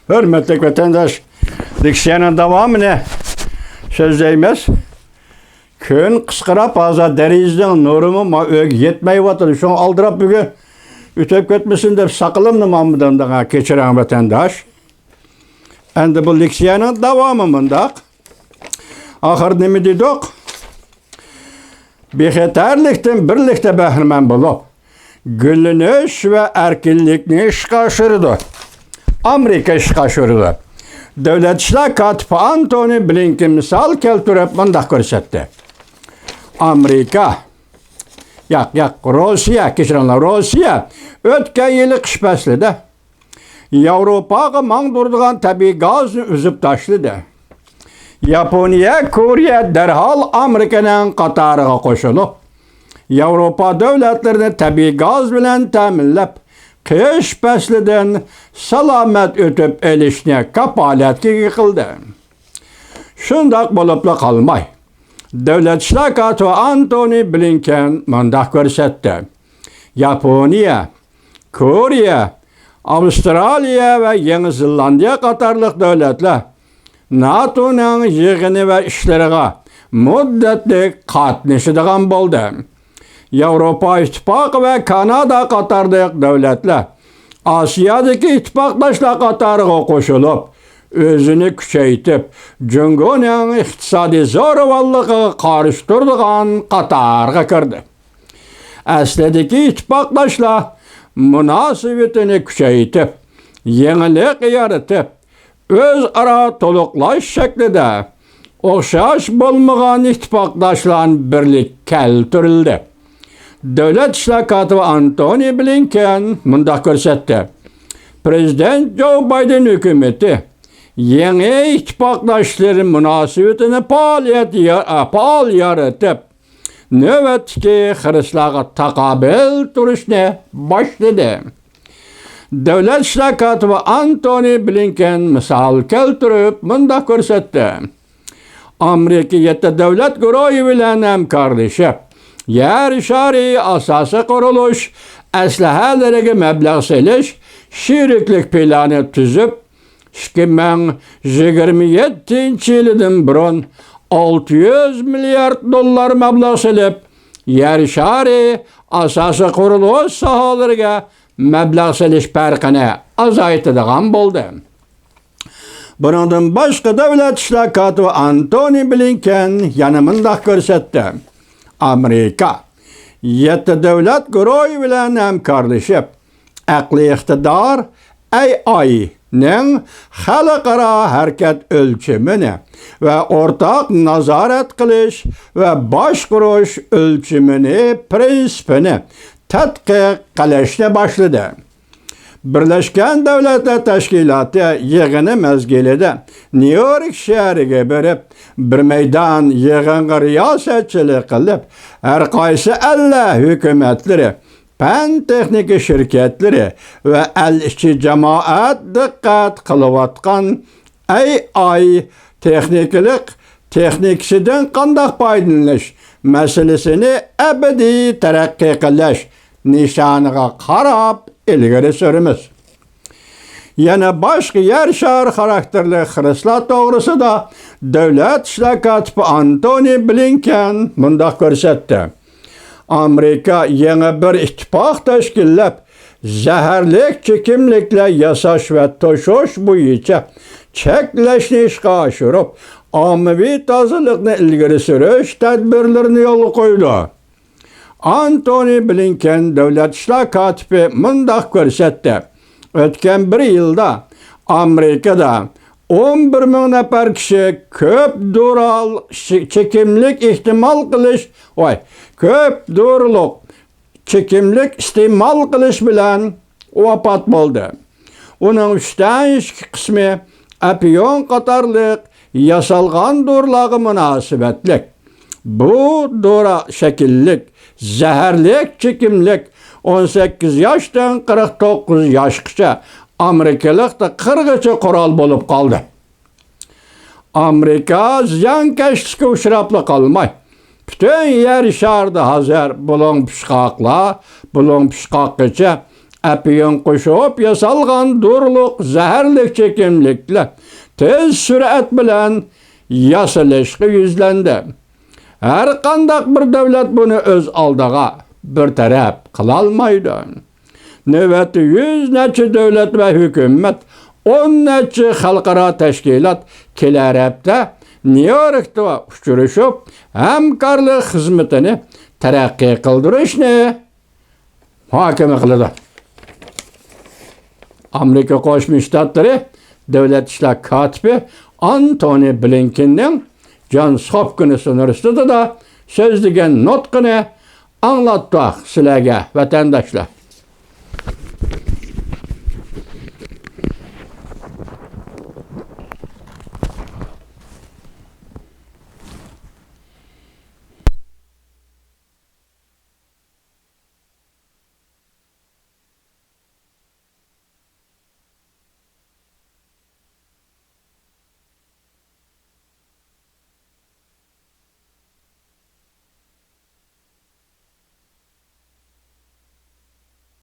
Hürmetli vatandaş, diksiyanın devamını sözleyimiz. Kün kısqırap aza derizden nurumu yetmeyi vatır. Şunu aldırap bugün ütep ketmesin de sakılımlı mamıdan da geçiren vatandaş. Endi bu diksiyanın devamı mındak. Ahır nemi dedik? Bexeterlikten birlikte behrimen bulup, gülünüş ve erkinlikni işe aşırdı. Amerika işe aşırdı. Devlet İşler Katibi Antony Blinken misal keltirip mındak görsetti. Amerika, Rusya, ötken yılı kış bəslidi. Avropaga mağdurduğun tabi gaz üzüp taşlıdı. Yaponiya, Koriya derhal Amerika'nın qatarıga qoşulup, Avropa devletlerini tabi gaz bilen təminlep, kış bəslidən salamet ötüp elişine kapaletki kıldı. Şundak bolupla kalmay. Devlet İşler Katibi Antony Blinken mındak görsetti. Yaponiya, Koriya, Avustralya ve Yeni Zelandiya qatarlıq devletler NATO'nun yığını ve işlerine müddetli katlaşıdığan boldu. Avrupa İttifakı ve Kanada qatarlıq devletler Asya'daki ittifakdaşlar qatarıga koşulup, özünü küçeytip, Cungo'nun iktisadi zoravallığı karıştırdığan qatarıga kirdi. Əsledeki ittifakdaşlar münasibetini küçeytip, yenilik yaratıp, öz ara toluklaş şeklinde oxşaş bolmagan ittifakdaşların birlik keltirildi. Devlet İşler Katibi Antony Blinken mındak görsetti. Prezident Joe Biden hükümeti yeni ittifakdaşların münasibetini paal yaratıp nöbetki Hrislağa takabil duruşuna başladı. Devlet İşler Katibi Antony Blinken misal keltirip mındak görsetti. Amerika yetti devlet güroyu bilen hemkarlaşıp, yer şari asası kuruluş, əsləhələrə məbləğ seliş, şiriklik planı tüzüp, 2027 yılından burun 600 milyar dolar məbləğ selip, yer şari asası kuruluş sahalarına məbləğ seliş pərqini azaytıdığan boldu. Bundan başka Devlet İşler Katibi Antony Blinken yanımındak görsetti. Amerika, yetti devlet güroyu bilen hemkarlaşıp, akli iktidar AI'nin halkara hareket ölçümünü ve ortak nazaret kılış ve başkuruş ölçümünü, prensipini tetkik kılışına başladı. Birleşken Devletler Teşkilatı yığını mezgilide New York şehriga berip bir meydan yığınga riyasetçilik kılıp her kaysi 50 hükümetleri, pen texniki şirketleri ve el-işçi cemaat dikkat kılıvatkan AI texnikisinden kandak paydanış meselesini ebedi terakki kılış nişanıga karab ilgiri sürümüz. Yine başka yer şehir karakterli Hristiyan doğrusu da Devlet İşler Katibi Antony Blinken mındak görsetti. Amerika yeni bir ittifak teşkillep, zəhərlik çekimlikle yasaş ve toşoş boyunca çekleşni işe aşırıp, ammavi tazılıkını ilgiri sürüş tedbirlerini yolu koydu. Antony Blinken Devlet İşler Katibi mındak görsetti. Ötken bir yılda Amerika'da 11 bin nefer kişi köp dural çekimlik ihtimal kılış, köp duruluk çekimlik istimal kılış bilen vafat buldu. Onun 3'ten 2 kısmı epiyon katarlık yasalgan durlağı münasibetlik. Bu dura şekillik, zəhərlik çekimlik 18 yaştan 49 yaşqıça Amerikalıqda 40 kural bolup kaldı. Amerika ziyankeşlikə uçurapla kalmay. Bütün yer şardı hazır bulun pişqaqla, bulun pişqaqıca Epiyon qo'shib yasalgan durluq zaharlik çekimlikle tez sürat bilen yasalışqı yüzlendi. Her qandaq bir devlet bunu öz aldığa bir taraf kılalmaydı. Növbəti 100 neçə devlet ve hükümet, 10 neçə xalqara teşkilat kelar hafta New York'ta uçuruşup hamkorlik hizmetini terakki kıldırışni muhokama qiladi. Amerika Qo'shma Shtatlari Davlat ishlar kotibi Antony Blinkenning Johns Hopkins universitetida so'zlagan nutqini anglatdik sizlarga vatandoshlar.